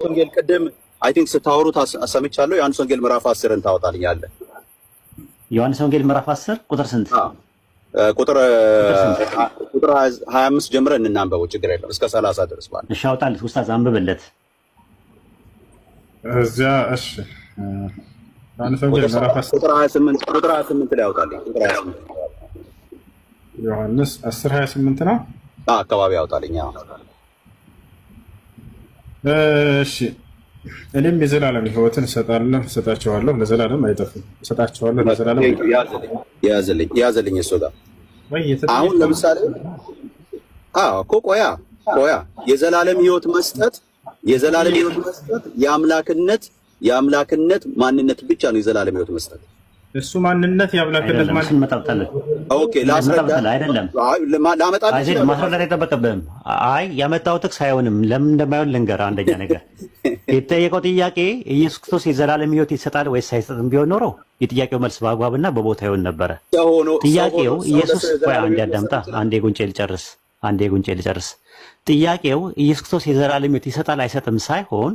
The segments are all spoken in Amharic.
ወንጌል ቅድም አይ ቲንክ ስታወሩት ሰምቻለሁ። ዮሐንስ ወንጌል ምዕራፍ 10ን ታወጣልኛለህ። ዮሐንስ ወንጌል ምዕራፍ 10 ቁጥር ስንት? ቁጥር 25 ጀምረን እናንበበው፣ ችግር የለም እስከ 30 ድረስ ማለት። እሺ አውጣልህ ኡስታዝ አንብብለት። እዚያ እሺ ዮሐንስ ወንጌል ምዕራፍ 10 ቁጥር 28 ላይ አውጣልኝ። ቁጥር 28 ዮሐንስ 10:28 ነው አካባቢ አውጣልኝ። እሺ እኔም የዘላለም ሕይወትን እሰጣቸዋለሁ፣ ለዘላለም አይጠፉም። እሰጣቸዋለሁ ለዘላለም ያዘልኝ እሱ ጋር አሁን ለምሳሌ እኮ ቆያ የዘላለም ሕይወት መስጠት የአምላክነት ማንነት ብቻ ነው። የዘላለም ሕይወት መስጠት እሱ ማንነት የአምላክነት ማንነት ኦኬ ላስረዳ አይደለም ላመጣልህ አይደል? ማስረዳት አይጠበቅብህም። አይ ያመጣው ጥቅስ አይሆንም። ለምን እንደማይሆን ልንገር። አንደኛ ነገር የተጠየቀው ጥያቄ ኢየሱስ ክርስቶስ የዘላለም ሕይወት ይሰጣል ወይስ አይሰጥም ቢሆን ኖሮ የጥያቄው መልስ በአግባብና በቦታ ይሆን ነበረ። ጥያቄው ኢየሱስ አንዴ አዳምጣ፣ አንዴ ጉንጬ ልጨርስ። ጥያቄው ኢየሱስ ክርስቶስ የዘላለም ሕይወት ይሰጣል አይሰጥም ሳይሆን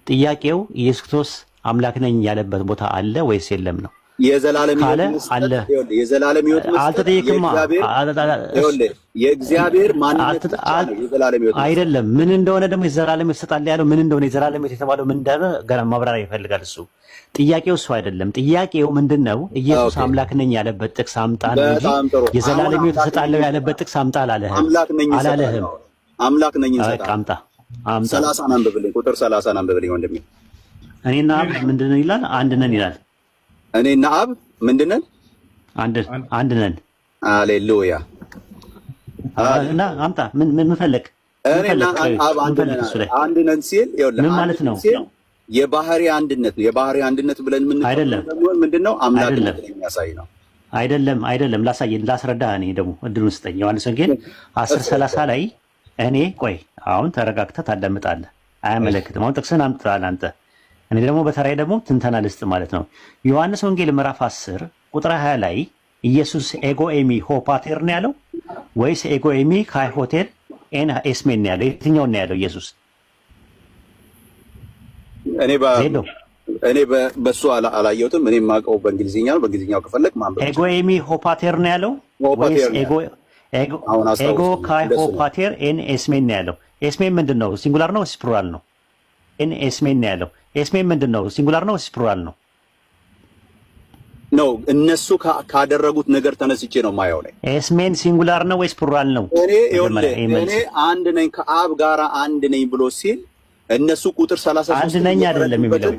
ጥያቄው ኢየሱስ ክርስቶስ አምላክ ነኝ ያለበት ቦታ አለ ወይስ የለም ነው። የዘላለም ሕይወት አለ የዘላለም ሕይወት አልተጠየቅማ። የእግዚአብሔር ማንነት የዘላለም ሕይወት አይደለም። ምን እንደሆነ ደግሞ የዘላለም ሕይወት ይሰጣል ያለው ምን እንደሆነ የዘላለም ሕይወት የተባለው ምን እንደሆነ ገና ማብራሪያ ይፈልጋል እሱ። ጥያቄው እሱ አይደለም። ጥያቄው ምንድነው? ኢየሱስ አምላክ ነኝ ያለበት ጥቅስ አምጣ ነው እንጂ የዘላለም ሕይወት ይሰጣል ያለበት ጥቅስ አምጣ አላለህም። አምላክ ነኝ ይሰጣል። አምጣ 30 አንብብልኝ። ቁጥር 30 አንብብልኝ ወንድሜ። እኔና አብ ምንድነው ይላል? አንድ ነን ይላል። እኔና አብ ምንድነን? አንድ ነን። ሃሌሉያ። እና አምጣ ምን ፈለክ? እኔና አብ አንድ ነን ሲል ምን ማለት ነው? የባህሪ አንድነት ነው። የባህሪ አንድነት ብለን ምን ምንድነው? አምላክነት የሚያሳይ ነው። አይደለም ላስረዳ። እኔ ደግሞ እድሉን ስጠኝ። ዮሐንስ ወንጌል 10:30 ላይ እኔ ቆይ አሁን ተረጋግተህ ታዳምጣለህ። አያመለክትም። አሁን ጥቅስን አምጥተሃል አንተ። እኔ ደግሞ በተራይ ደግሞ ትንተና ልስጥ ማለት ነው። ዮሐንስ ወንጌል ምዕራፍ 10 ቁጥር 20 ላይ ኢየሱስ ኤጎ ኤሚ ሆፓቴር ነው ያለው ወይስ ኤጎ ኤሚ ካይ ሆቴል ኤን ኤስሜን ነው ያለው? የትኛው ነው ያለው ኢየሱስ? እኔ በሱ አላየሁትም። እኔ የማውቀው በእንግሊዝኛ ነው። በእንግሊዝኛው ከፈለክ ማንበብ ኤጎ ኤሚ ሆፓቴር ነው ያለው ወይስ ኤጎ ካይ ሆፓቴር ኤን ኤስሜን ነው ያለው? ኤስሜን ምንድነው? ሲንጉላር ነው ወይስ ፕሉራል ነው? ኤን ኤስሜን ነው ያለው። ኤስሜን ምንድነው? ሲንጉላር ነው ወይስ ፕሉራል ነው? ነው እነሱ ካደረጉት ነገር ተነስቼ ነው ማየው ላይ ኤስሜን ሲንጉላር ነው ወይስ ፕሉራል ነው? እኔ አንድ ነኝ ከአብ ጋራ አንድ ነኝ ብሎ ሲል እነሱ ቁጥር 33 አንድ ነኝ አይደለም የሚለው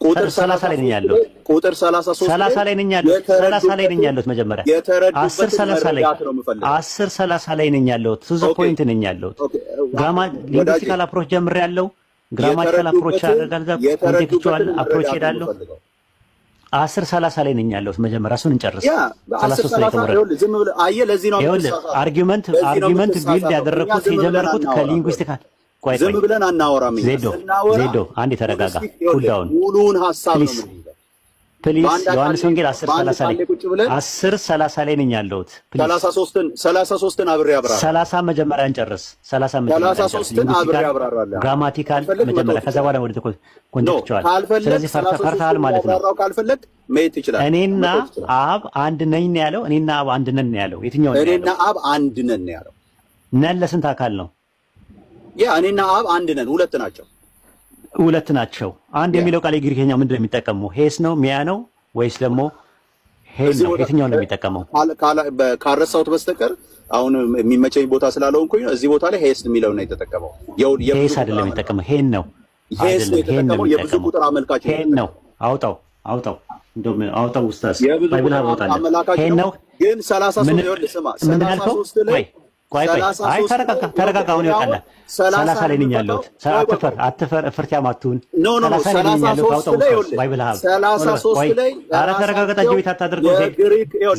ቁጥር 30 ላይ ነኝ ያለው። ቁጥር 33 ላይ ነኝ ያለው። 30 ላይ ነኝ ያለው። መጀመሪያ 10:30 ላይ ነኝ ያለው። ቱ ዘ ፖይንት ነኝ ያለው። ሊንግዊስቲካል አፕሮች ጀምር ያለው ግራማቲካል አፕሮች አደርጋለሁ። ኮንቴክስቹዋል አፕሮች ሄዳለሁ። 10:30 ላይ ነኝ ያለው። መጀመሪያ እሱን እንጨርስ። 33 ላይ ተመረጠ። ዝም ብለህ አየህ። ለዚህ ነው አርጊውመንት ቢልድ ያደረኩት የጀመርኩት ከሊንግዊስቲካል ዝም ብለን አናወራም። ዜዶ አንዴ ተረጋጋ። ኩል ዳውን ሙሉውን ሐሳብ ነው ፕሊዝ። ዮሐንስ ወንጌል 10:30 ላይ ነኝ ያለሁት። 33ን አብሬ አብራራ። 30 መጀመሪያ እንጨርስ። 33ን አብሬ አብራራለሁ። ግራማቲካል መጀመሪያ፣ ከዛ በኋላ ወደ ኮንቴክስቹዋል። ስለዚህ ፈርታል ማለት ነው። ካልፈለግ መሄድ ትችላለህ። እኔና አብ አንድ ነኝ ነው ያለው። እኔና አብ አንድ ነን ነው ያለው። የትኛው ነው? እኔና አብ አንድ ነን ነው ያለው። ነን ለስንት አካል ነው? እኔና አብ አንድ ነን። ሁለት ናቸው። አንድ የሚለው ቃል የግሪክኛው ምንድን ነው የሚጠቀመው? ሄስ ነው ሚያ ነው ወይስ ደግሞ ሄል ነው? የትኛው ነው የሚጠቀመው? ካረሳሁት በስተቀር አሁን የሚመቸኝ ቦታ ስላልሆንኩኝ እዚህ ቦታ ላይ ሄስ የሚለው ነው የተጠቀመው። ሄስ አይደለም የሚጠቀመው፣ ሄን ነው። ሄስ ነው የተጠቀመው። የብዙ ቁጥር አመልካች ሄን ነው። አውጣው እንደውም አውጣው ኡስታዝ ባይብል አውጣለህ። ሄን ነው ግን 33 ይወል ስማ 33 ላይ ቆይ ተረጋጋ። አሁን ይወጣል። 30 ላይ ነኝ ያለሁት። አትፈር እፍርት ያማቱን 30 ላይ ነኝ ያለሁት። አውጣው ባይብል ሀብ 33 ላይ ኧረ ተረጋጋ። ጅዊት አታድርገው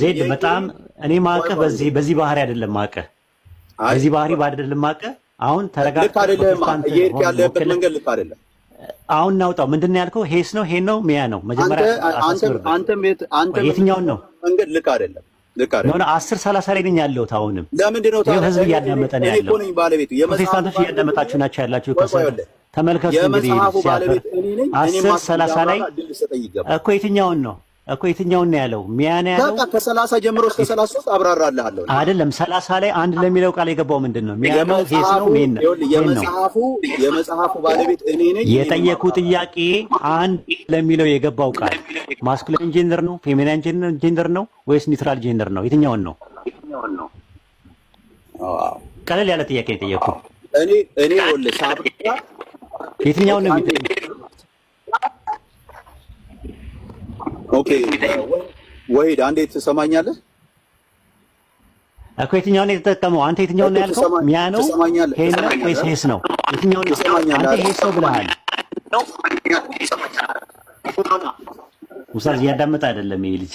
ዜድ በጣም እኔ ማቀህ በዚህ ባህሪ አይደለም ማቀህ በዚህ ባህሪ አይደለም ማቀህ። አሁን ተረጋጋ። ልክ አይደለም። ያለበት መንገድ ልክ አይደለም። አሁን እናውጣው። ምንድን ነው ያልከው? ሄስ ነው ሄን ነው ሚያ ነው? መጀመሪያ አንተም የትኛውን ነው መንገድ ልክ አይደለም። ነው 10:30 ላይ ነኝ ያለሁት። አሁንም ለምንድን ነው ታዲያ ህዝብ እያዳመጠ ነው ያለው? ፕሮቴስታንቶች እያዳመጣችሁ ናቸው ያላችሁ። ተመልከቱ እንግዲህ 10:30 ላይ እኮ የትኛውን ነው ያለው? ሚያና ያለው በቃ ከ30 ጀምሮ እስከ 33 አብራራልሃለሁ። አይደለም 30 ላይ አንድ ለሚለው ቃል የገባው ምንድነው? ሚያና ፌስ ነው ሜን ነው። የመጽሐፉ ባለቤት እኔ ነኝ። የጠየቁ ጥያቄ አንድ ለሚለው የገባው ቃል ማስኩሊን ጀንደር ነው ፌሚኒን ጀንደር ነው ወይስ ኒውትራል ጀንደር ነው? የትኛውን ነው? ቀለል ያለ ጥያቄ የጠየቁ እኔ ወለ ሳብታ የትኛውን ነው የሚጠየቁ? ኦኬ ወሂድ አንዴ ትሰማኛለህ እኮ የትኛውን ነው የተጠቀመው? አንተ የትኛውን ነው ያልከው? ሚያ ነው ሄን ነው ወይስ ሄስ ነው? የትኛውን ነው አንተ ሄስ ነው ብለሃል? ሙሳዝ እያዳመጠ አይደለም ይሄ ልጅ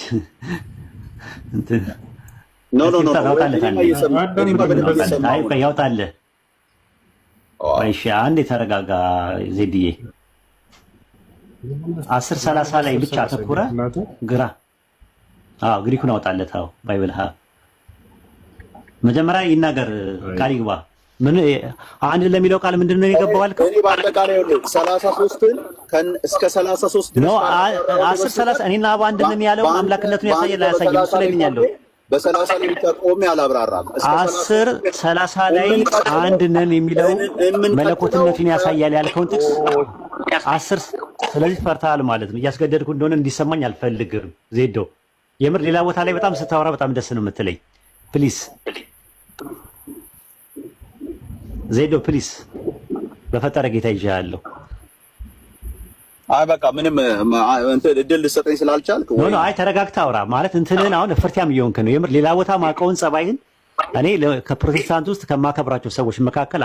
እንትን ኖ ያውጣልህ። እሺ አንዴ ተረጋጋ ዜድዬ። 10:30 ላይ ብቻ አተኩረ ግራ ግሪኩን አውጣለት። ባይብል መጀመሪያ ይናገር ቃል ይግባ። ምን አንድ ለሚለው ቃል ምንድነው የገባው አልከው? እኔ ባጠቃላይ 33 እስከ 33 ነው 10:30 እኔና አባ አንድ ነን ያለው አምላክነቱን ያሳያል አያሳይም? እሱ ላይ ነኝ ያለው። በ30 ላይ ብቻ ቆሜ አላብራራም። 10:30 ላይ አንድ ነን የሚለው መለኮትነቱን ያሳያል ያልከውን ጥቅስ 10 ስለዚህ ፈርታል ማለት ነው። እያስገደድኩ እንደሆነ እንዲሰማኝ አልፈልግም። ዜዶ የምር ሌላ ቦታ ላይ በጣም ስታወራ በጣም ደስ ነው የምትለኝ። ፕሊስ ዜዶ ፕሊስ፣ በፈጠረ ጌታ ይዣለሁ። አይ በቃ ምንም እንትን እድል ልሰጠኝ ስላልቻልክ ኖ አይ ተረጋግተህ አውራ ማለት እንትንን አሁን ፍርቲያም እየሆንክ ነው። የምር ሌላ ቦታ ማቀውን ጸባይን እኔ ከፕሮቴስታንት ውስጥ ከማከብራቸው ሰዎች መካከል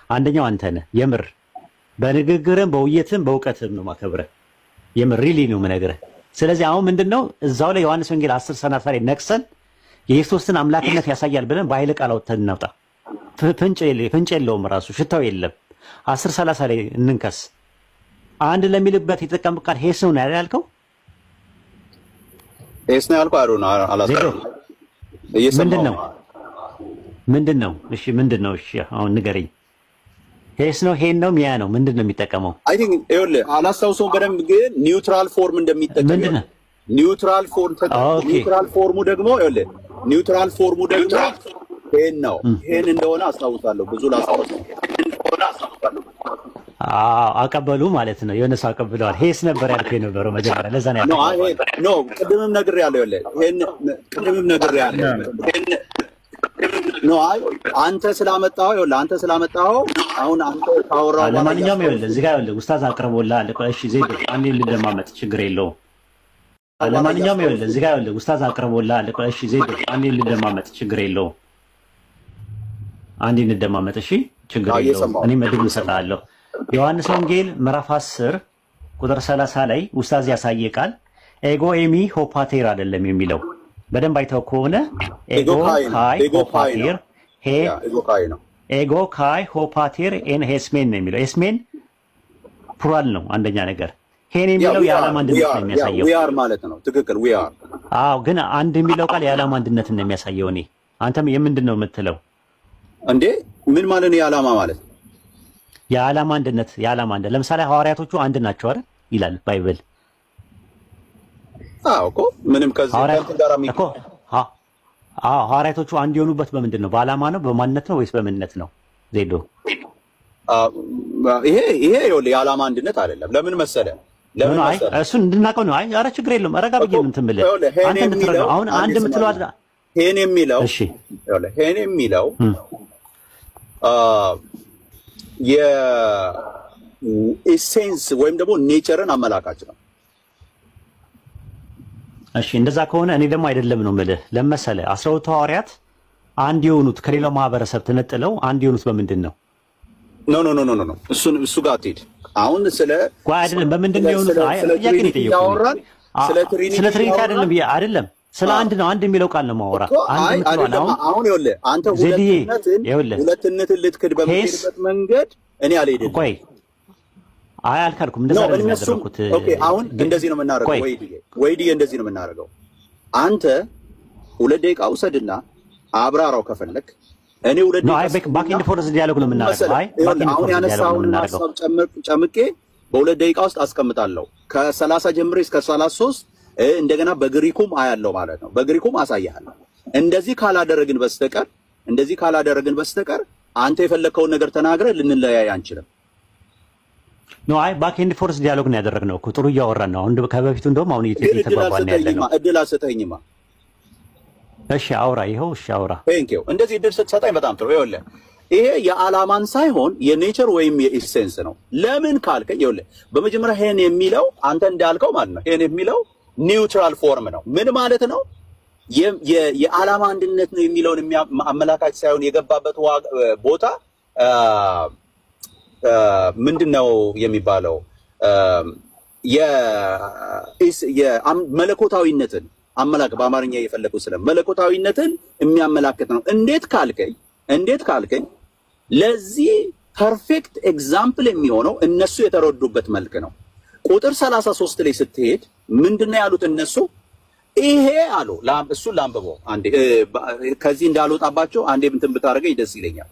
አንደኛው አንተ ነህ። የምር በንግግርም በውይይትም በእውቀትም ነው ማከብረህ። የምር ሪሊ ነው የምነግርህ። ስለዚህ አሁን ምንድነው እዛው ላይ ዮሐንስ ወንጌል 10:30 ላይ ነቅሰን የኢየሱስን አምላክነት ያሳያል ብለን በኃይለ ቃል አውጥተን እናውጣ። ፍንጭ የለውም ራሱ ሽታው የለም። 10:30 ላይ እንንከስ። አንድ ለሚልበት የተጠቀምኩት ቃል ሄስ ነው ያልከው? ሄስ ነው ያልከው? አሩና አላሰብኩም። ምንድነው? እሺ ምንድነው? እሺ አሁን ንገረኝ። ሄስ ነው ሄን ነው ሚያ ነው ምንድነው የሚጠቀመው? አይ ቲንክ ይኸውልህ አላስታውሰውም በደንብ ግን ኒውትራል ፎርም እንደሚጠቀም ምንድነው? ኒውትራል ፎርም ኒውትራል ፎርሙ ደግሞ ይኸውልህ ኒውትራል ፎርሙ ደግሞ ሄን ነው። ሄን እንደሆነ አስታውሳለሁ። ብዙ ላስታውሰው አቀበሉ ማለት ነው። የሆነ ሰው አቀብለዋል። ሄስ ነበር ያልከው የነበረው መጀመሪያ። ለዛ ነው ያልከው። ኖ ቅድምም ነግሬያለሁ። ይኸውልህ ሄን ቅድምም ነግሬያለሁ። ኖ አይ አንተ ስላመጣኸው አሁን አንተ ታወራው። ለማንኛውም ይኸውልህ እዚህ ጋር ይኸውልህ ኡስታዝ አቅርቦልሃል። እሺ ዜድ አንዴ ልደማመጥ ችግር የለውም። ለማንኛውም ይኸውልህ እዚህ ጋር ይኸውልህ ኡስታዝ አቅርቦልሃል። እሺ ዜድ አንዴ ልደማመጥ ችግር የለውም። አንዴ እንደማመጥ እሺ ችግር የለውም። እኔ መድብ እሰጥሃለሁ። ዮሐንስ ወንጌል ምዕራፍ 10 ቁጥር 30 ላይ ኡስታዝ ያሳየ ቃል ኤጎ ኤሚ ሆፓቴር አይደለም የሚለው በደንብ አይተው ከሆነ ኤጎ ካይ ሆፓቴር ኤጎ ካይ ሆፓቴር ኤን ሄስሜን ነው የሚለው። ሄስሜን ፕሉራል ነው አንደኛ ነገር። ሄን የሚለው የዓለም አንድነት ነው የሚያሳየው። ዊ አር ማለት ነው። ትክክል ዊ አር። አዎ ግን አንድ የሚለው ቃል የዓለም አንድነት ነው የሚያሳየው። እኔ አንተም የምንድን ነው የምትለው እንዴ? ምን ማለት ነው የዓላማ ማለት? የዓላማ አንድነት ለምሳሌ ሐዋርያቶቹ አንድ ናቸው አይደል ይላል ባይብል። አዎ እኮ ምንም ከዚህ ጋር እኮ ሐዋርያቶቹ አንድ የሆኑበት በምንድን ነው? በዓላማ ነው በማንነት ነው ወይስ በምንነት ነው? ዜዶ ይሄ ይኸውልህ የዓላማ አንድነት አይደለም። ለምን መሰለህ? እሱን እንድናውቀው ነው። አይ ኧረ ችግር የለውም። ረጋ ብዬ ነው እንትን የምልህ አንተ እንድትረዳው። አሁን አንድ የምትለው ሄን የሚለው እሺ ሄን የሚለው የኢሴንስ ወይም ደግሞ ኔቸርን አመላካች ነው። እሺ እንደዛ ከሆነ እኔ ደግሞ አይደለም ነው የምልህ። ለምሳሌ 12 ሐዋርያት አንድ የሆኑት ከሌላው ማህበረሰብ ተነጥለው አንድ የሆኑት በምንድን ነው? ኖ እሱ ጋር አትሄድ። አሁን ስለ አይደለም በምንድን ነው የሆኑት? አይ ጥያቄ ነው የጠየቁት። ስለ ትሪኒቲ አይደለም ስለ አንድ ነው። አንድ የሚለው ቃል ነው ማወራ። አንድ ምትለው አሁን ይኸውልህ አንተ ሁለትነትን ልትክድ በምትሄድበት መንገድ እኔ አልሄድም። ቆይ አይ አልካልኩም። እንደዛ ነው ያደረኩት። ኦኬ አሁን እንደዚህ ነው የምናደርገው። ወይድዬ እንደዚህ ነው የምናደርገው። አንተ 2 ደቂቃ ውሰድና አብራራው ከፈለክ። እኔ 2 ደቂቃ ባክ ኤንድ ፎርዝ ዲያሎግ ነው የምናደርገው። አሁን ያነሳውን ሐሳብ ጨምቄ በ2 ደቂቃ ውስጥ አስቀምጣለሁ። ከ30 ጀምሬ እስከ 33 እንደገና በግሪኩም አያለው ማለት ነው። በግሪኩም አሳያለሁ። እንደዚህ ካላደረግን በስተቀር አንተ የፈለከውን ነገር ተናግረህ ልንለያይ አንችልም። ባክ ኤንድ ፎርዝ ዲያሎግ ነው ያደረግነው እኮ ጥሩ እያወራን ነው። አሁን ከበፊቱ እንደውም አሁን እየተባባልን ያለነው እድል አትሰጠኝማ። እሺ አውራ፣ ይኸው እሺ አውራ። ቴንኪው። እንደዚህ እድል ስትሰጠኝ በጣም ጥሩ። ይኸውልህ ይሄ የዓላማን ሳይሆን የኔቸር ወይም የኢሴንስ ነው። ለምን ካልከኝ ይኸውልህ በመጀመሪያ ሄን የሚለው አንተ እንዳልከው ማለት ነው። ሄን የሚለው ኒውትራል ፎርም ነው። ምን ማለት ነው? የዓላማ አንድነት ነው የሚለውን አመላካች ሳይሆን የገባበት ቦታ ምንድነው የሚባለው? የመለኮታዊነትን አመላክ በአማርኛ እየፈለኩ ስለ መለኮታዊነትን የሚያመላክት ነው። እንዴት ካልከኝ ለዚህ ፐርፌክት ኤግዛምፕል የሚሆነው እነሱ የተረዱበት መልክ ነው። ቁጥር 33 ላይ ስትሄድ ምንድነው ያሉት እነሱ? ይሄ አሉ እሱን ላንብበው አንዴ፣ ከዚህ እንዳልወጣባቸው አንዴ እንትን ብታደርገኝ ደስ ይለኛል።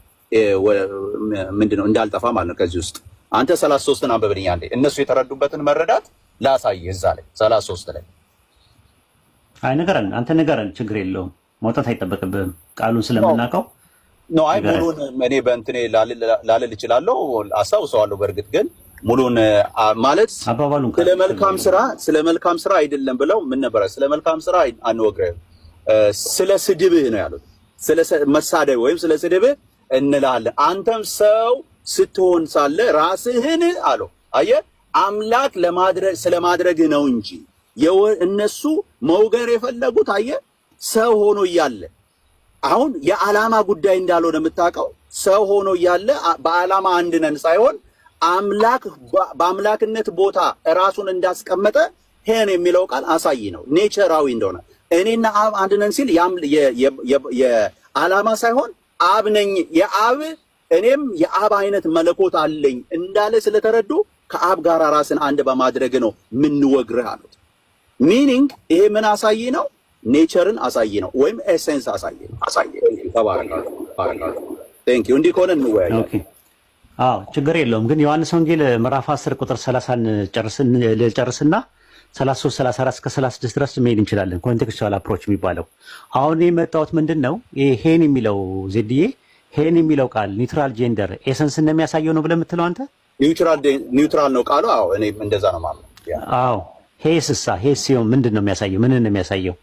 ምንድነው እንዳልጠፋ ማለት ነው። ከዚህ ውስጥ አንተ 33ን አንብብልኝ አንዴ፣ እነሱ የተረዱበትን መረዳት ላሳይህ። እዛ ላይ 33 ላይ አንተ ንገረን፣ ችግር የለውም መውጣት አይጠበቅብህም ቃሉን ስለምናውቀው ነው። አይ ሙሉን እኔ በእንትኔ ላልል እችላለሁ፣ አስታውሰዋለሁ። በእርግጥ ግን ሙሉን ማለት ስለ መልካም ስራ አይደለም ብለው ምን ነበረ? ስለ መልካም ስራ አንወግረም፣ ስለ ስድብህ ነው ያሉት። ስለ መሳደብ ወይም ስለ ስድብህ እንላለን። አንተም ሰው ስትሆን ሳለ ራስህን አለው። አየህ አምላክ ስለማድረግህ ነው እንጂ እነሱ መውገር የፈለጉት አየህ ሰው ሆኖ እያለ አሁን የዓላማ ጉዳይ እንዳልሆነ የምታውቀው ሰው ሆኖ እያለ በዓላማ አንድ ነን ሳይሆን አምላክ በአምላክነት ቦታ ራሱን እንዳስቀመጠ ሄን የሚለው ቃል አሳይ ነው። ኔቸራዊ እንደሆነ እኔና አብ አንድ ነን ሲል የዓላማ ሳይሆን አብ ነኝ የአብ እኔም የአብ አይነት መለኮት አለኝ እንዳለ ስለተረዱ ከአብ ጋር ራስን አንድ በማድረግ ነው ምንወግርህ አሉት። ሚኒንግ ይሄ ምን አሳይ ነው? ኔቸርን አሳይ ነው ወይም ኤሴንስ አሳይ ነው። ተባረክ። ቴንክ ዩ። እንዲህ ከሆነ እንወያያለን። ኦኬ አዎ ችግር የለውም። ግን ዮሐንስ ወንጌል ምዕራፍ 10 ቁጥር 30ን ጨርስና 33 34 እስከ 36 ድረስ መሄድ እንችላለን። ኮንቴክስቹዋል አፕሮች የሚባለው አሁን የመጣሁት ምንድነው? ይሄ ሄን የሚለው ዜድዬ ሄን የሚለው ቃል ኒውትራል ጄንደር ኤሰንስ እንደሚያሳየው ነው ብለህ የምትለው አንተ? ኒውትራል ነው ቃሉ። አዎ እኔ እንደዛ ነው ማለት ነው። አዎ ሄስሳ ሄስ ሲሆን ምንድነው የሚያሳየው? ምን ነው የሚያሳየው?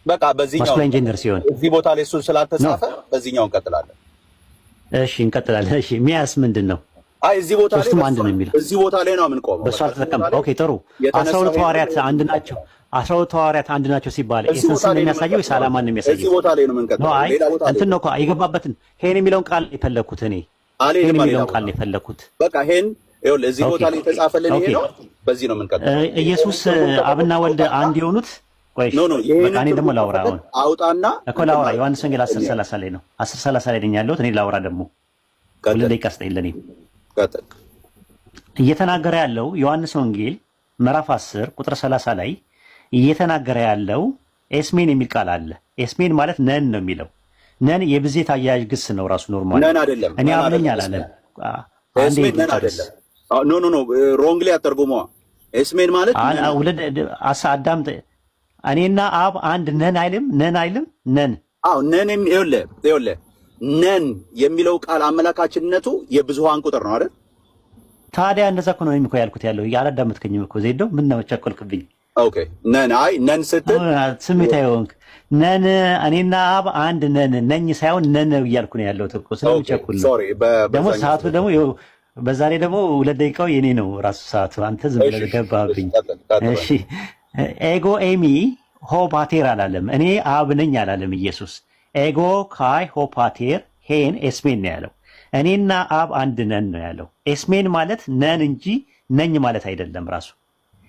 በቃ በዚህኛው ማስኩላይን ጄንደር ሲሆን እዚህ ቦታ ላይ እሱ ስላልተጻፈ በዚህኛው እንቀጥላለን። እሺ እንቀጥላለን። እሺ ሚያስ ምንድነው? አይ እዚህ ቦታ ላይ አንድ ነው የሚለው እዚህ ቦታ ላይ ነው የምንቆመው። በሷ ተጠቀም። ኦኬ ጥሩ። 12 ሐዋርያት አንድ ናቸው። 12 ሐዋርያት አንድ ናቸው ሲባል ኤሰንስ እንደሚያሳየው ወይስ ዓላማን ነው የሚያሳየው? እዚህ ቦታ ላይ ነው የምንቀጥለው። ሌላ ቦታ ላይ እንትን ነው የገባበትን ሄን የሚለውን ቃል የፈለኩት እኔ ሄን የሚለውን ቃል የፈለኩት በቃ ሄን ይኸውልህ እዚህ ቦታ ላይ የተጻፈልን ይሄ ነው። በዚህ ነው የምንቀጥለው። ኢየሱስ አብና ወልድ አንድ የሆኑት ቆይ በቃ እኔ ደግሞ ላውራ አውጣና እኮ ላውራ። ዮሐንስ ወንጌል 10:30 ላይ ነው 10:30 ላይ ነኝ ያለሁት እኔ ላውራ ደግሞ ሁሉ ደቂቃ ስጠኝ ለኔ ቀጥል። እየተናገረ ያለው ዮሐንስ ወንጌል ምዕራፍ 10 ቁጥር 30 ላይ እየተናገረ ያለው ኤስሜን የሚል ቃል አለ። ኤስሜን ማለት ነን ነው የሚለው። ነን የብዜት አያያዥ ግስ ነው ራሱ ኖርማል። ነን አይደለም እኔ አብለኝ አላለም። ኤስሜን ነን አይደለም። ኖ ሮንግሊ አተርጉመዋ። ኤስሜን ማለት አዳም እኔና አብ አንድ ነን አይልም? ነን አይልም? ነን አዎ ነን ይኸውልህ ነን የሚለው ቃል አመላካችነቱ የብዙሃን ቁጥር ነው አይደል? ታዲያ እንደዛ እኮ ነው እኮ ያልኩት ያለው። ያላዳመጥከኝም እኮ ዜዶ ምን ነው ቸኮልክብኝ? ኦኬ ነን ነን ስትል ስሜታዊ ሆንክ። ነን እኔና አብ አንድ ነን ነኝ ሳይሆን ነን እያልኩ ነው ያለሁት እኮ ስለምቸኩል ነው። ደግሞ ሰዓቱ ደግሞ በዛ ላይ ደግሞ 2 ደቂቃው የኔ ነው ራሱ ሰዓቱ። አንተ ዝም ብለህ ገባብኝ። እሺ ኤጎ ኤሚ ሆፓቴር አላለም። እኔ አብ ነኝ አላለም ኢየሱስ። ኤጎ ካይ ሆፓቴር ሄን ኤስሜን ነው ያለው። እኔና አብ አንድ ነን ነው ያለው። ኤስሜን ማለት ነን እንጂ ነኝ ማለት አይደለም። ራሱ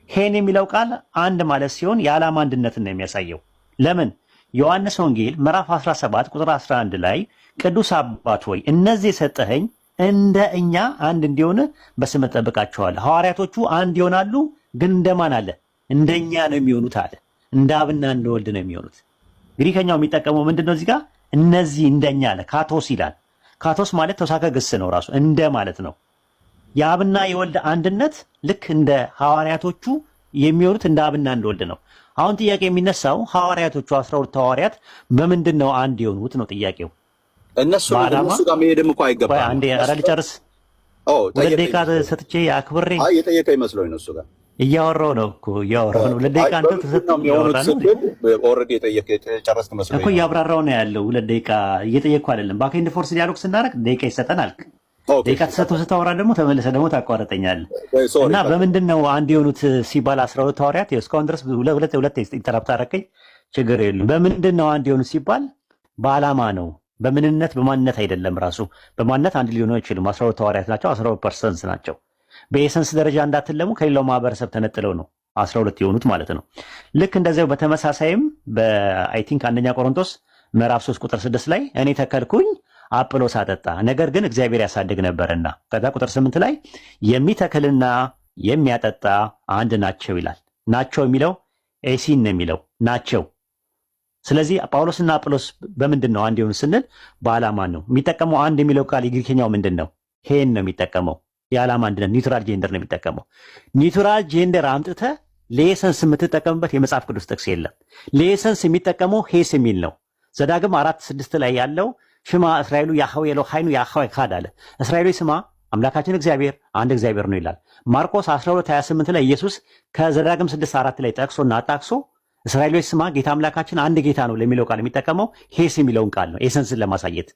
ሄን የሚለው ቃል አንድ ማለት ሲሆን የዓላማ አንድነትን ነው የሚያሳየው። ለምን? ዮሐንስ ወንጌል ምዕራፍ 17 ቁጥር 11 ላይ ቅዱስ አባት ሆይ እነዚህ የሰጠኸኝ እንደ እኛ አንድ እንዲሆን በስምህ እጠብቃቸዋለሁ። ሐዋርያቶቹ አንድ ይሆናሉ፣ ግን እንደማን አለ? እንደኛ ነው የሚሆኑት አለ። እንደ አብና እንደ ወልድ ነው የሚሆኑት። ግሪከኛው የሚጠቀመው ምንድነው እዚህ ጋር እነዚህ እንደኛ አለ ካቶስ ይላል። ካቶስ ማለት ተውሳከ ግስ ነው ራሱ እንደ ማለት ነው። የአብና የወልድ አንድነት ልክ እንደ ሐዋርያቶቹ የሚሆኑት እንደ አብና እንደ ወልድ ነው። አሁን ጥያቄ የሚነሳው ሐዋርያቶቹ 12 ሐዋርያት በምንድን ነው አንድ የሆኑት ነው ጥያቄው። እነሱ ጋር መሄድም እኮ አይገባም። አንዴ ኧረ ልጨርስ። ሁለት ደቂቃ ሰጥቼ አክብሬ የጠየቀኝ መስሎኝ ነው። እሱ ጋር እያወራሁ ነው እኮ እያወራሁ ነው። ሁለት ደቂቃ አንተ ተሰጥቶ ኦልሬዲ የጨረስክ መስሎኝ እኮ እያብራራሁ ነው ያለው። ሁለት ደቂቃ እየጠየቅኩ አይደለም። ባክ ኤንድ ፎርስ ዲያሎግ ስናደርግ ደቂቃ ይሰጠናል። ደቂቃ ተሰጥቶ ስታወራ ደግሞ ተመልሰህ ደግሞ ታቋርጠኛለህ። እና በምንድን ነው አንድ የሆኑት ሲባል 12 ሐዋርያት እስካሁን ድረስ ሁለት ኢንተራፕት አደረከኝ፣ ችግር የለም። በምንድን ነው አንድ የሆኑት ሲባል በዓላማ ነው፣ በምንነት በማንነት አይደለም። ራሱ በማንነት አንድ ሊሆኑ አይችሉም። 12 ሐዋርያት ናቸው፣ 12% ናቸው። በኤሰንስ ደረጃ እንዳትለሙ ከሌላው ማህበረሰብ ተነጥለው ነው 12 የሆኑት ማለት ነው። ልክ እንደዚያው በተመሳሳይም በአይ ቲንክ አንደኛ ቆሮንቶስ ምዕራፍ 3 ቁጥር 6 ላይ እኔ ተከልኩኝ አጵሎስ አጠጣ፣ ነገር ግን እግዚአብሔር ያሳድግ ነበርና። ከዛ ቁጥር 8 ላይ የሚተክልና የሚያጠጣ አንድ ናቸው ይላል። ናቸው የሚለው ኤሲን ነው የሚለው ናቸው። ስለዚህ ጳውሎስና አጵሎስ በምንድን ነው አንድ የሆኑ ስንል በዓላማ ነው የሚጠቀመው። አንድ የሚለው ቃል የግሪከኛው ምንድን ነው? ሄን ነው የሚጠቀመው። የዓላማ አንድነት ኒውትራል ጄንደር ነው የሚጠቀመው። ኒውትራል ጄንደር አምጥተህ ለኤሰንስ የምትጠቀምበት የመጽሐፍ ቅዱስ ጥቅስ የለም። ለኤሰንስ የሚጠቀመው ሄስ የሚል ነው። ዘዳግም 4:6 ላይ ያለው ሽማ እስራኤሉ ያህዌ ኤሎሃይኑ ያህዌ ካድ አለ። እስራኤሉ ስማ አምላካችን እግዚአብሔር አንድ እግዚአብሔር ነው ይላል። ማርቆስ 12:28 ላይ ኢየሱስ ከዘዳግም 6:4 ላይ ጠቅሶና አጣቅሶ እስራኤሎች ስማ ጌታ አምላካችን አንድ ጌታ ነው ለሚለው ቃል የሚጠቀመው ሄስ የሚለውን ቃል ነው ኤሰንስን ለማሳየት።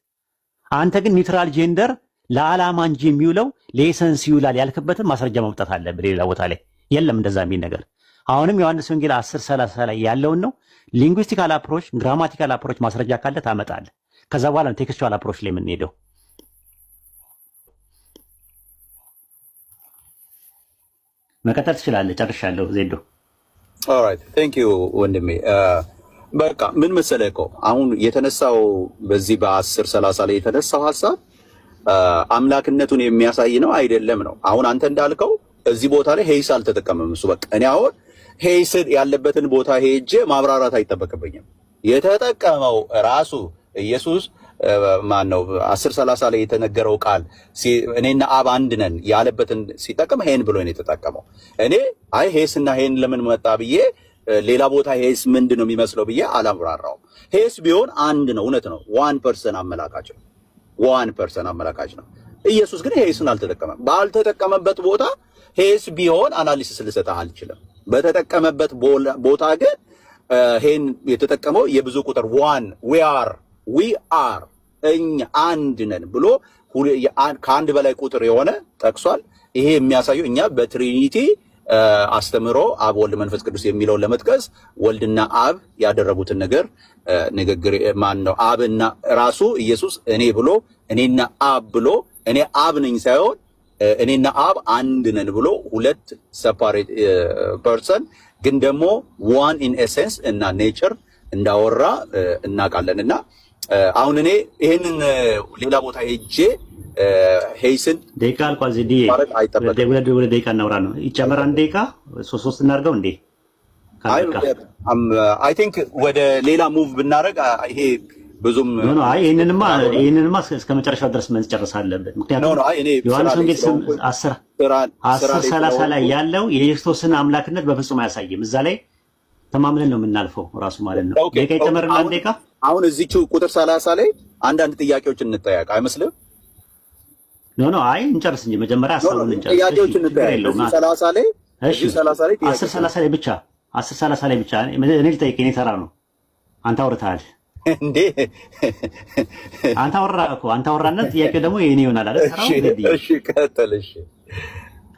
አንተ ግን ኒውትራል ጄንደር ለዓላማ እንጂ የሚውለው ለኤሰንስ ይውላል ያልክበትን ማስረጃ ማምጣት አለብህ። ሌላ ቦታ ላይ የለም እንደዛ የሚል ነገር። አሁንም ዮሐንስ ወንጌል 10:30 ላይ ያለውን ነው። ሊንጉስቲካል አፕሮች፣ ግራማቲካል አፕሮች ማስረጃ ካለ ታመጣለህ። ከዛ በኋላ ነው ቴክስቹዋል አፕሮች ላይ የምንሄደው። መቀጠል ትችላለህ። ጨርሻለሁ ዜዶ። ኦልራይት ቴንክ ዩ ወንድሜ። በቃ ምን መሰለህ እኮ አሁን የተነሳው በዚህ በ10:30 ላይ የተነሳው ሐሳብ አምላክነቱን የሚያሳይ ነው አይደለም ነው። አሁን አንተ እንዳልከው እዚህ ቦታ ላይ ሄይስ አልተጠቀመም እሱ። በቃ እኔ አሁን ሄይስ ያለበትን ቦታ ሄጄ ማብራራት አይጠበቅብኝም። የተጠቀመው ራሱ ኢየሱስ ማን ነው 10:30 ላይ የተነገረው ቃል እኔና አብ አንድ ነን ያለበትን ሲጠቀም ሄን ብሎ ነው የተጠቀመው። እኔ አይ ሄስና ሄን ለምን መጣ ብዬ ሌላ ቦታ ሄስ ምንድነው የሚመስለው ብዬ አላብራራው። ሄስ ቢሆን አንድ ነው፣ እውነት ነው። 1% አመላካች ነው፣ 1% አመላካች ነው። ኢየሱስ ግን ሄስን አልተጠቀመም። ባልተጠቀመበት ቦታ ሄስ ቢሆን አናሊሲስ ልሰጥህ አልችልም። በተጠቀመበት ቦታ ግን ሄን የተጠቀመው የብዙ ቁጥር 1 we are እኛ አንድ ነን ብሎ ከአንድ በላይ ቁጥር የሆነ ጠቅሷል። ይሄ የሚያሳየው እኛ በትሪኒቲ አስተምሮ አብ ወልድ መንፈስ ቅዱስ የሚለውን ለመጥቀስ ወልድና አብ ያደረጉትን ነገር ንግግር ማን ነው አብና ራሱ ኢየሱስ እኔ ብሎ እኔና አብ ብሎ እኔ አብ ነኝ ሳይሆን እኔና አብ አንድ ነን ብሎ ሁለት ሴፓሬት ፐርሰን ግን ደግሞ one in essence እና ኔቸር እንዳወራ እናውቃለንና አሁን እኔ ይሄንን ሌላ ቦታ ሄጄ ሄይስን ደቂቃ አልቋል። ዜዲ ወደ ደቂቃ እናውራ ነው ይጨመር። አንድ ደቂቃ 3 እናድርገው እንዴ? አይ ቲንክ ወደ ሌላ ሙቭ ብናረግ ይሄ ብዙም ኖ አይ ይሄንንማ እስከ መጨረሻው ድረስ መጨረስ አለበት። ምክንያቱም ዮሐንስ ወንጌል 10:30 ላይ ያለው የክርስቶስን አምላክነት በፍጹም አያሳይም። እዛ ላይ ተማምነን ነው የምናልፈው ራሱ ማለት ነው። ደቂቃ ይጨመርና አንድ ደቂቃ አሁን እዚቹ ቁጥር 30 ላይ አንዳንድ ጥያቄዎችን እንጠያቅ አይመስልም? ኖ አይ እንጨርስ እንጂ መጀመሪያ ሐሳቡን እንጨርስ። ጥያቄዎችን እንጠያቅ። 30 ላይ እሺ 10:30 ላይ ብቻ 10:30 ላይ ብቻ እኔ ልጠይቅ። እኔ ተራ ነው። አንተ አውርተሃል እንዴ? አንተ አወራህ እኮ አንተ አወራነት ጥያቄው ደግሞ የኔ ይሆናል አይደል? እሺ ቀጥል። እሺ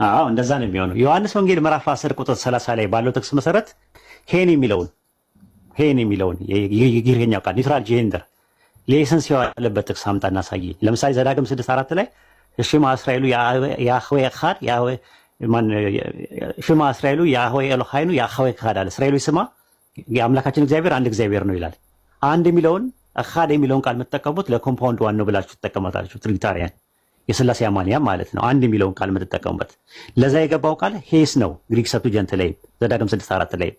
አዎ እንደዛ ነው የሚሆነው። ዮሐንስ ወንጌል ምዕራፍ 10 ቁጥር 30 ላይ ባለው ጥቅስ መሰረት ሄን የሚለውን የግሪከኛው ቃል ኒውትራል ጄንደር ለኤሰንስ ያለበት ጥቅስ አምጣና ሳይ። ለምሳሌ ዘዳግም 6:4 ላይ ሽማ እስራኤሉ ያህዌ ካድ ያህዌ ማን ሽማ እስራኤሉ ያህዌ ኤሎሃይኑ ያህዌ ካድ አለ። እስራኤሉ ስማ የአምላካችን እግዚአብሔር አንድ እግዚአብሔር ነው ይላል። አንድ የሚለውን ካድ የሚለውን ቃል የምትጠቀሙት ለኮምፓውንድ ዋን ነው ብላችሁ ትጠቀሙታላችሁ። ትሪኒታሪያን የሥላሴ አማንያ ማለት ነው። አንድ የሚለውን ቃል የምትጠቀሙበት ለዛ የገባው ቃል ሄስ ነው ግሪክ ሰብስቲቱንት ላይ ዘዳግም 6:4 ላይ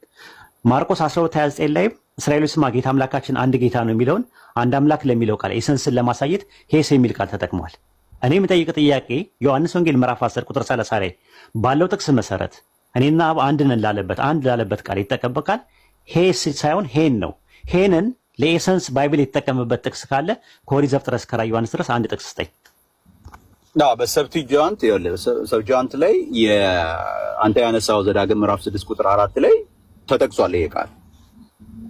ማርቆስ 12:29 ላይ እስራኤሎች ስማ ጌታ አምላካችን አንድ ጌታ ነው የሚለውን አንድ አምላክ ለሚለው ቃል ኤሰንስን ለማሳየት ሄስ የሚል ቃል ተጠቅሟል። እኔ የምጠይቅ ጥያቄ ዮሐንስ ወንጌል ምዕራፍ 10 ቁጥር 30 ላይ ባለው ጥቅስ መሰረት እኔና አብ አንድ ነን ላለበት ቃል የተጠቀመበት ቃል ሄስ ሳይሆን ሄን ነው። ሄንን ለኤሰንስ ባይብል የተጠቀመበት ጥቅስ ካለ ከኦሪት ዘፍጥረት እስከ ራዕየ ዮሐንስ ድረስ አንድ ጥቅስ ስጠኝ። በሰብቲጃንት ላይ አንተ ያነሳው ዘዳግም ምዕራፍ 6 ቁጥር 4 ላይ ተጠቅሷል። ይሄ ቃል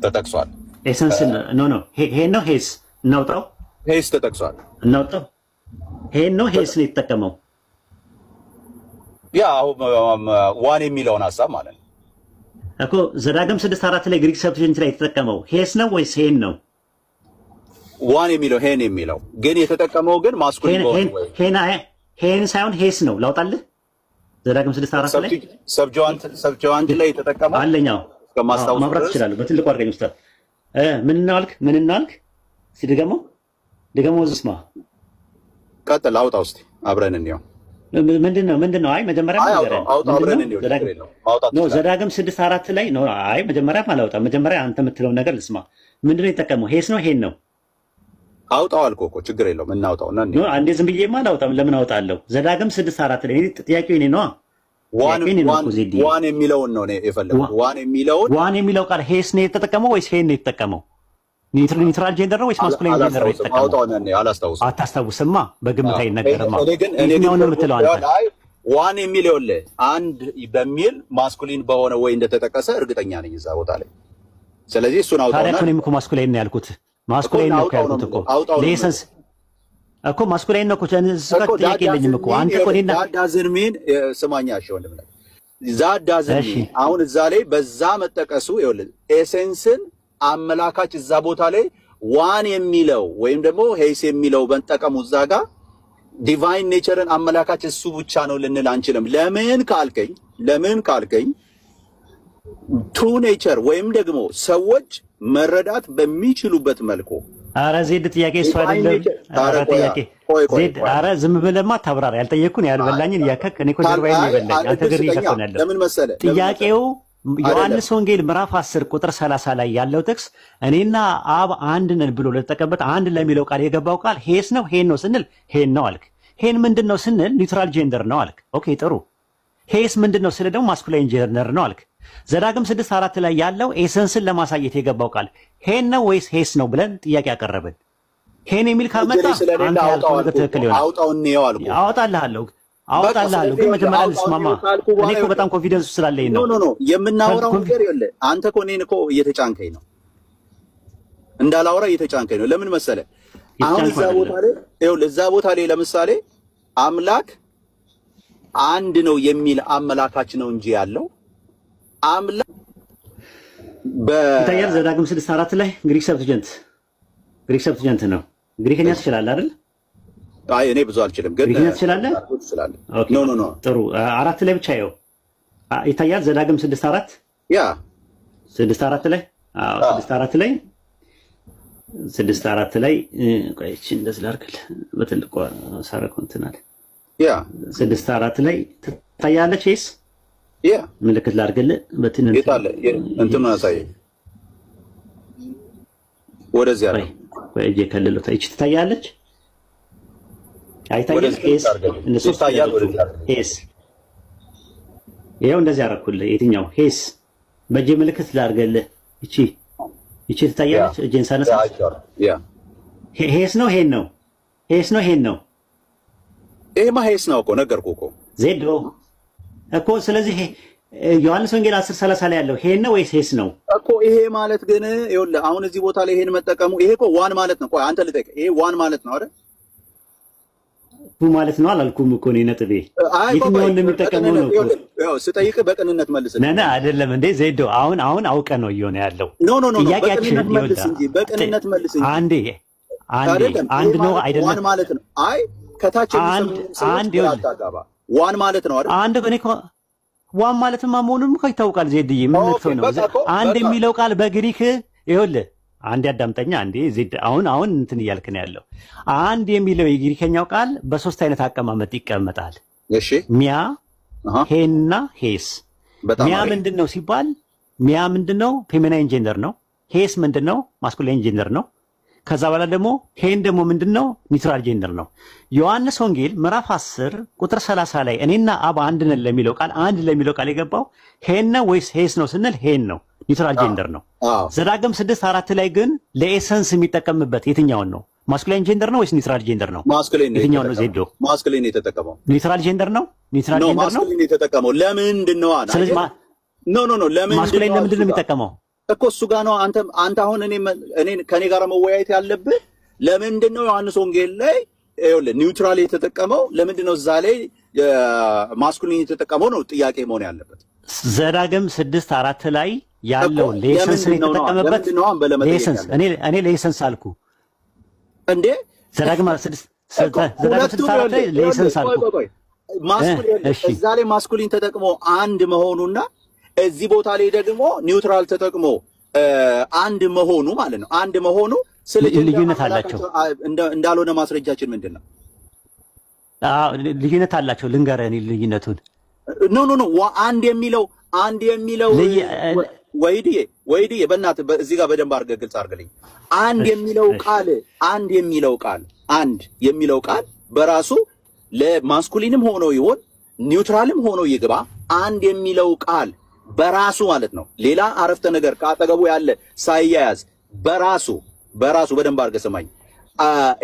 ተጠቅሷል። ኤሰንስ ኖ ሄን ነው ሄስ እናውጣው። ሄስ ተጠቅሷል። እናውጣው። ሄን ነው ሄስ ነው የተጠቀመው። ያ ዋን የሚለውን ሐሳብ ማለት ነው እኮ ዘዳግም 6:4 ላይ ግሪክ ሰብስቲንት ላይ የተጠቀመው ሄስ ነው ወይስ ሄን ነው? ዋን የሚለው ሄን የሚለው ግን የተጠቀመው ግን ማስኩሊን ነው ወይ? ሄን ሳይሆን ሄስ ነው። ላውጣልህ ዘዳግም 6:4 ላይ ሰብጃንት ላይ የተጠቀመው አለኛው ከማስታወስ ማብራት ይችላል። በትልቁ አድርገኝ ውስጥ ምን እናልክ ሲደገመው ዝስማ ቀጥል አውጣው እስቲ አብረን እንየው። ምንድነው? አይ መጀመሪያ ዘዳግም 6:4 ላይ ነው። አይ መጀመሪያ አላውጣም። መጀመሪያ አንተ የምትለው ነገር ልስማ። ምንድነው የተጠቀመው? ሄስ ነው ሄን ነው? አውጣው አልኩህ እኮ ችግር የለውም እናውጣውና ነው። አንዴ ዝም ብዬማ አላውጣም። ለምን አውጣለሁ? ዘዳግም 6:4 ላይ ጥያቄው እኔ ነው። ዋን የሚለውን ነው የፈለኩት። ዋን የሚለው ቃል ሄስ ነው የተጠቀመው ወይስ ሄን ነው የተጠቀመው? ኒውትራል ጀንደር ነው ወይስ ማስኩሊን ጀንደር ነው የተጠቀመው? አታስታውስማ። በግምት አይነገርማ። እኔ ግን ነው የምትለው አንተ። ዋን የሚለው አንድ በሚል ማስኩሊን በሆነ ወይ እንደተጠቀሰ እርግጠኛ ነኝ እዛ ቦታ ላይ። ስለዚህ እሱን አውጣውና ታዲያ እኔም እኮ ማስኩሊን ነው ያልኩት። ማስኩሊን ነው ያልኩት እኮ ለኤሰንስ እኮ ማስኩሊን ነው እኮ ጥያቄ የለኝም እኮ አንተ እኮ እኔና ዳዝን ሚን ስማኛ እሺ ወንድም ላይ ዳዝን ሚን አሁን እዛ ላይ በዛ መጠቀሱ ይኸውልህ ኤሰንስን አመላካች እዛ ቦታ ላይ ዋን የሚለው ወይም ደግሞ ሄስ የሚለው በንጠቀሙ እዛ ጋር ዲቫይን ኔቸርን አመላካች እሱ ብቻ ነው ልንል አንችልም። ለምን ካልከኝ ትሩ ኔቸር ወይም ደግሞ ሰዎች መረዳት በሚችሉበት መልኩ አረ ዜድ ጥያቄ እሱ አይደለም። አረ ጥያቄ ዜድ አረ ዝም ብለማ ታብራራ። ያልጠየቅኩን ያልበላኝን ያከክ እኔ እኮ ጀርባዬን ይበላኝ አንተ ግን ይከፈናለህ። ለምን መሰለ ጥያቄው ዮሐንስ ወንጌል ምዕራፍ 10 ቁጥር 30 ላይ ያለው ጥቅስ እኔና አብ አንድ ነን ብሎ ለተጠቀመበት አንድ ለሚለው ቃል የገባው ቃል ሄስ ነው ሄን ነው ስንል ሄን ነው አልክ። ሄን ምንድነው ስንል ኒውትራል ጀንደር ነው አልክ። ኦኬ ጥሩ። ሄስ ምንድነው ስንል ደግሞ ማስኩላይን ጀንደር ነው አልክ። ዘዳግም 6:4 ላይ ያለው ኤሰንስን ለማሳየት የገባው ቃል ሄን ነው ወይስ ሄስ ነው ብለን ጥያቄ አቀረብን። ሄን የሚል ካመጣ አንተ ያልከው ነገር ትክክል ይሆናል። አውጣልሃለሁ ግን መጀመሪያ ልስማማ። እኔ እኮ በጣም ኮንፊደንስ ስላለኝ ነው። ኖ የምናወራው ነገር ይኸውልህ አንተ እኮ እኔን እኮ እየተጫንከኝ ነው፣ እንዳላወራ እየተጫንከኝ ነው። ለምን መሰለ አሁን እዛ ቦታ ላይ ለምሳሌ አምላክ አንድ ነው የሚል አመላካች ነው እንጂ ያለው አምላክ ይታያል። ዘዳግም 6:4 ላይ ግሪክ ሰብትጀንት ነው። ግሪክኛ ትችላለህ አይደል? አይ እኔ ብዙ አልችልም፣ ግን ግሪክኛ ትችላለህ? ኖ ጥሩ። 4 ላይ ብቻ ይኸው ይታያል። ዘዳግም 6:4 ያ 6:4 ላይ 6:4 ላይ ቆይ እቺ እንደዚህ ላድርግልህ በትልቁ ሳረከው እንትን አለ። ያ 6:4 ላይ ትታያለች ሄስ ያ ምልክት ላድርግልህ በትንንት ይታለ እንትኑ ያሳየኝ ወደዚህ አለ ወይ እጄ ከልሎ ታይች ትታያለች። አይታየም ሄስ እነሱ ታያል ወደዚህ አለ ሄስ ይሄው እንደዚህ አደረኩልህ። የትኛው ሄስ በእጄ ምልክት ላድርግልህ እቺ ትታያለች። እጄን ሳነሳ ያ ሄስ ነው ሄን ነው ሄስ ነው ሄን ነው ይሄማ ሄስ ነው እኮ ነገርኩህ እኮ ዜዶ እኮ። ስለዚህ ዮሐንስ ወንጌል 10:30 ላይ ያለው ሄን ነው ወይስ ሄስ ነው እኮ? ይሄ ማለት ግን ይኸውልህ አሁን እዚህ ቦታ ላይ ይሄን መጠቀሙ ይሄ እኮ ዋን ማለት ነው። ቆይ አንተ ልጠይቅህ፣ ይሄ ዋን ማለት ነው አይደል? ማለት ነው አላልኩም እኮ እኔ ነጥቤ የትኛውን እንደሚጠቀመው ነው እኮ ያው ስጠይቅህ በቅንነት መልስልኝ። ነና አይደለም እንዴ ዜዶ አሁን አውቀ ነው እየሆነ ያለው። ኖ በቅንነት መልስ እንጂ በቅንነት መልስ እንጂ አንድ ነው አይደለም ዋን ማለት ነው። አይ ከታች አንድ ዋን ማለት ነው አይደል? አንድ እኔ እኮ ዋን ማለትማ መሆኑን እኮ ይታወቃል። ዜድዬ ምን ነው አንድ የሚለው ቃል በግሪክ ይኸውልህ አንድ ያዳምጠኛ አንዴ ዜድ አሁን እንትን እያልክ ነው ያለው። አንድ የሚለው የግሪከኛው ቃል በሶስት አይነት አቀማመጥ ይቀመጣል። እሺ ሚያ ሄና ሄስ። ሚያ ምንድነው ሲባል ሚያ ምንድነው ፌሚናይን ጀንደር ነው። ሄስ ምንድነው? ማስኩሊን ጀንደር ነው። ከዛ በኋላ ደግሞ ሄን ደግሞ ምንድነው? ኒውትራል ጀንደር ነው። ዮሐንስ ወንጌል ምዕራፍ 10 ቁጥር 30 ላይ እኔና አብ አንድ ነን ለሚለው ቃል አንድ ለሚለው ቃል የገባው ሄን ነው ወይስ ሄስ ነው ስንል ሄን ነው፣ ኒውትራል ጀንደር ነው። ዘዳግም 6:4 ላይ ግን ለኤሰንስ የሚጠቀምበት የትኛውን ነው? ማስኩሊን ጀንደር ነው ወይስ ኒውትራል ጀንደር ነው? የትኛው ነው? ዜዶ ማስኩሊን የተጠቀመው ኒውትራል ጀንደር ነው። ኒውትራል ጀንደር ነው ማስኩሊን የተጠቀመው ለምንድን ነው? ስለዚህ ኖ ለምንድን ማስኩሊን ለምንድን ነው የሚጠቀመው እኮ እሱ ጋር ነው። አንተ አሁን እኔ ከኔ ጋር መወያየት ያለብህ ለምንድን ነው ዮሐንስ ወንጌል ላይ ይኸውልህ ኒውትራል የተጠቀመው ለምንድን ነው? እዛ ላይ ማስኩሊን የተጠቀመው ነው ጥያቄ መሆን ያለበት። ዘዳግም 6:4 ላይ ያለው ለኤሰንስ የተጠቀመበት ለኤሰንስ እኔ ለኤሰንስ አልኩ እንዴ? ዘዳግም 6:4 ላይ ለኤሰንስ አልኩ። እዛ ላይ ማስኩሊን ተጠቅሞ አንድ መሆኑና እዚህ ቦታ ላይ ደግሞ ኒውትራል ተጠቅሞ አንድ መሆኑ ማለት ነው። አንድ መሆኑ ልዩነት አላቸው እንዳልሆነ ማስረጃችን ምንድነው? ልዩነት አላቸው። ልንገርህ ልዩነቱን። ኖ አንድ የሚለው ወይድዬ በእናትህ እዚህ ጋር በደንብ አድርገህ ግልጽ አድርግልኝ። አንድ የሚለው ቃል በራሱ ለማስኩሊንም ሆኖ ይሆን ኒውትራልም ሆኖ ይግባ አንድ የሚለው ቃል በራሱ ማለት ነው። ሌላ አረፍተ ነገር ካጠገቡ ያለ ሳይያያዝ በራሱ በደንብ አድርገህ ስማኝ።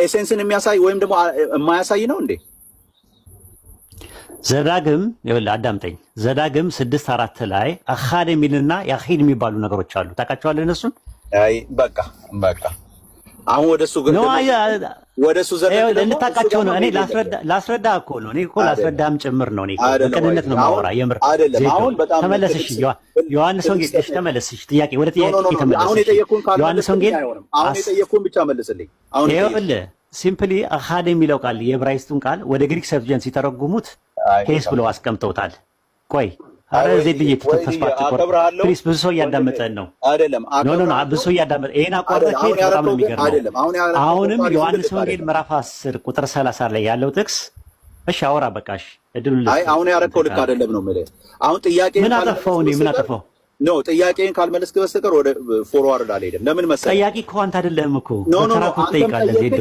ኤሴንስን የሚያሳይ ወይም ደግሞ የማያሳይ ነው እንዴ? ዘዳግም ይኸውልህ አዳምጠኝ። ዘዳግም 6:4 ላይ አኻድ የሚልና ያኺድ የሚባሉ ነገሮች አሉ። ታውቃቸዋለህ እነሱን? አይ በቃ አሁን ወደሱ ግን ወደሱ ዘዳግም እንድታውቃቸው ነው። እኔ ላስረዳ እኮ ነው። እኔ እኮ ላስረዳም ጭምር ነው። እኔ በቅንነት ነው የማወራ። የምር ተመለስሽ ዮሐንስ ወንጌል ተመለስሽ። ጥያቄ ወደ ጥያቄ ተመለስሽ። አሁን የጠየቅኩን ዮሐንስ ወንጌል አሁን የጠየቅኩን ብቻ መልስልኝ። አሁን ይኸውልህ ሲምፕሊ አኻድ የሚለው ቃል የዕብራይስጡን ቃል ወደ ግሪክ ሰብጀንት ሲተረጉሙት ሄስ ብለው አስቀምጠውታል። ቆይ አረ ዜድዬ ፕሊስ፣ ብዙ ሰው እያዳመጠን ነው። አይደለም ኖ ብዙ ሰው እያዳመጠ ይሄን አቋረጥ በጣም ነው የሚገርመው። አሁንም ዮሐንስ ወንጌል ምዕራፍ 10 ቁጥር 30 ላይ ያለው ጥቅስ እሺ፣ አውራ በቃሽ እድሉ አይ አሁን ያረከው ልክ አይደለም ነው የምልህ። አሁን ጥያቄ ምን አጠፋው? ምን አጠፋው? ኖ ጥያቄን ካልመለስክ በስተቀር ወደ ፎርዋርድ አልሄድም። ለምን መሰለህ? ጠያቂ እኮ አንተ አይደለም እኮ ተራኩ ትጠይቃለህ። ዜድ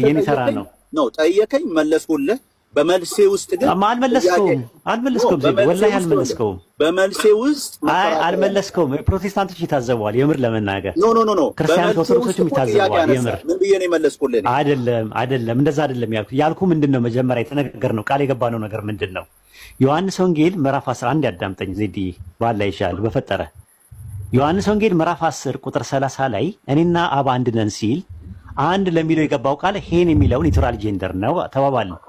የኔ ተራ ነው። ኖ ጠየቀኝ፣ መለስኩልህ። በመልሴ ውስጥ ግን አልመለስከውም። ዜድ ወላሂ አልመለስከውም። በመልሴ ውስጥ አልመለስከውም። ፕሮቴስታንቶች ይታዘበዋል። የምር ለመናገር ኖ ክርስቲያኖች ኦርቶዶክሶችም ይታዘበዋል። የምር ምን ብዬ ነው የመለስኩልህ? አይደለም እንደዛ አይደለም ያልኩ ምንድነው መጀመሪያ የተነጋገርነው ቃል የገባነው ነገር ምንድነው? ዮሐንስ ወንጌል ምዕራፍ 11 ያዳምጠኝ ዜድ ባላ ይሻል በፈጠረ ዮሐንስ ወንጌል ምዕራፍ 10 ቁጥር 30 ላይ እኔና አብ አንድ ነን ሲል አንድ ለሚለው የገባው ቃል ሄን የሚለው ኒውትራል ጀንደር ነው ተባባልን።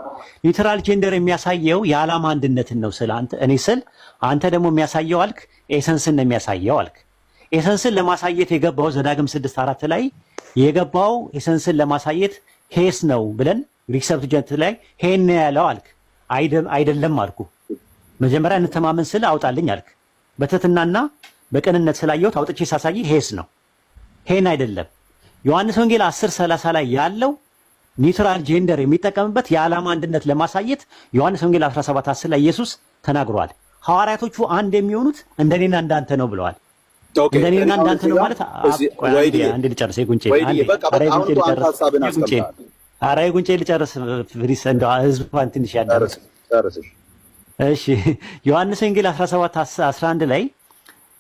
ኒውትራል ጀንደር የሚያሳየው የዓላማ አንድነትን ነው ስለ እኔ ስል አንተ ደግሞ የሚያሳየው አልክ ኤሰንስን ነው የሚያሳየው አልክ። ኤሰንስን ለማሳየት የገባው ዘዳግም 6:4 ላይ የገባው ኤሰንስን ለማሳየት ሄስ ነው ብለን ግሪክ ሰብጀንት ላይ ሄን ነው ያለው አልክ። አይደለም አልኩ። መጀመሪያ እንተማመን ስለ አውጣልኝ አልክ። በትህትናና በቅንነት ስላየሁት አውጥቼ ሳሳይ ሄስ ነው ሄን አይደለም። ዮሐንስ ወንጌል 10:30 ላይ ያለው ኒውትራል ጀንደር የሚጠቀምበት የዓላማ አንድነት ለማሳየት ዮሐንስ ወንጌል 17:10 ላይ ኢየሱስ ተናግሯል። ሐዋርያቶቹ አንድ የሚሆኑት እንደኔና እንዳንተ ነው ብለዋል። እንደኔና እንዳንተ ነው ማለት አንድ ልጨርስ የጉንጬ ልጨርስ ፍሪስ እንደው ህዝቡን ትንሽ ያዳምጥ። እሺ ዮሐንስ ወንጌል 17:11 ላይ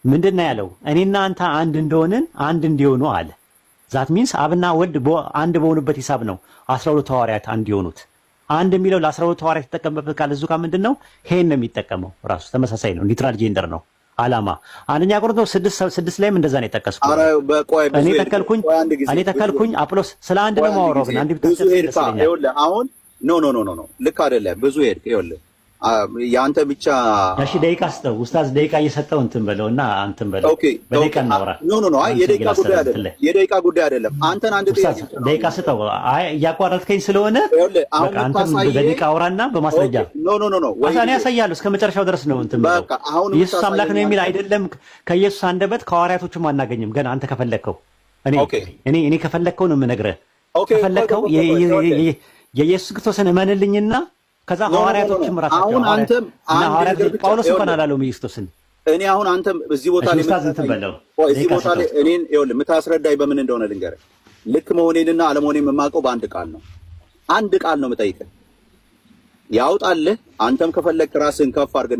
ምንድነው ያለው? እኔና አንተ አንድ እንደሆንን አንድ እንዲሆኑ አለ። ዛት ሚንስ አብና ወልድ አንድ በሆኑበት ሂሳብ ነው 12 ሐዋርያት አንድ የሆኑት። አንድ የሚለው ለ12 ሐዋርያት የተጠቀመበት ቃል እዙ ጋር ምንድነው? ሄን ነው የሚጠቀመው። ራሱ ተመሳሳይ ነው። ኒውትራል ጀንደር ነው ዓላማ። አንደኛ ቆሮንቶስ 6 ላይም እንደዛ ነው የጠቀስኩት። እኔ ተከልኩኝ አጵሎስ ስለ አንድ ነው የማወራው። ግን አንድ ብትተሰለኝ አሁን ኖ ልክ አይደለም። ብዙ ሄድክ። ይኸውልህ ያንተ ብቻ እሺ፣ ደቂቃ ስጠው ኡስታዝ፣ ደቂቃ እየሰጠው እንትን በለውና አንተን በለው። በደቂቃ እናውራ። ኖ አይ የደቂቃ ጉዳይ አይደለም። አንተን አንድ ደቂቃ ስጠው። አይ እያቋረጥከኝ ስለሆነ በቃ አንተን በደቂቃ አውራና በማስረጃ ኖ አሳኔ ያሳያለሁ። እስከ መጨረሻው ድረስ ነው እንትን በለው። ኢየሱስ አምላክ ነው የሚል አይደለም። ከኢየሱስ አንደበት ከሐዋርያቶችም አናገኝም። ገና አንተ ከፈለከው እኔ ከፈለከው ነው የምነግርህ። ከፈለከው የኢየሱስ ክርስቶስን እመንልኝና ከዛ ሐዋርያቶችም ራሳቸው ጳውሎስ እንኳን አላለውም ኢየሱስን እኔ አሁን አንተ እዚህ ቦታ ላይ እኔን ይኸውልህ የምታስረዳኝ በምን እንደሆነ ልንገርህ። ልክ መሆኔንና አለመሆኔን የማውቀው በአንድ ቃል ነው። አንድ ቃል ነው የምጠይቅህ፣ ያውጣልህ። አንተም ከፈለክ ራስህን ከፍ አድርገህ